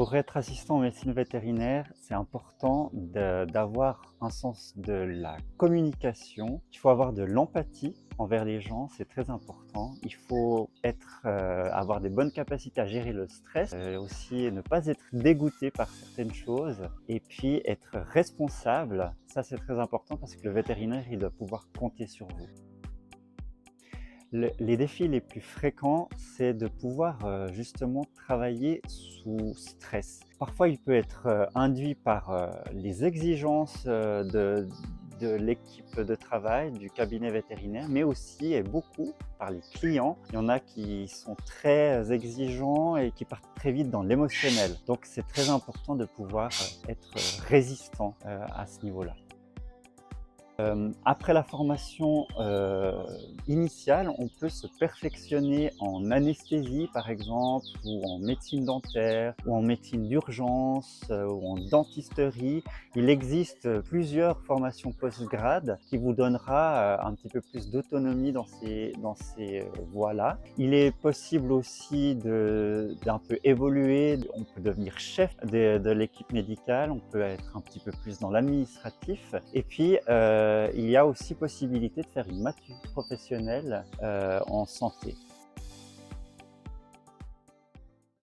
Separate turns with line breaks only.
Pour être assistant en médecine vétérinaire, c'est important d'avoir un sens de la communication. Il faut avoir de l'empathie envers les gens, c'est très important. Il faut avoir des bonnes capacités à gérer le stress, aussi ne pas être dégoûté par certaines choses et puis être responsable. Ça, c'est très important parce que le vétérinaire, il doit pouvoir compter sur vous. Les défis les plus fréquents, c'est de pouvoir justement travailler sous stress. Parfois, il peut être induit par les exigences de l'équipe de travail, du cabinet vétérinaire, mais aussi et beaucoup par les clients. Il y en a qui sont très exigeants et qui partent très vite dans l'émotionnel. Donc, c'est très important de pouvoir être résistant à ce niveau-là. Après la formation initiale, on peut se perfectionner en anesthésie par exemple, ou en médecine dentaire, ou en médecine d'urgence, ou en dentisterie. Il existe plusieurs formations post-grade qui vous donnera un petit peu plus d'autonomie dans ces voies-là. Il est possible aussi d'un peu évoluer, on peut devenir chef de l'équipe médicale, on peut être un petit peu plus dans l'administratif. Et puis, il y a aussi possibilité de faire une mature professionnelle en santé.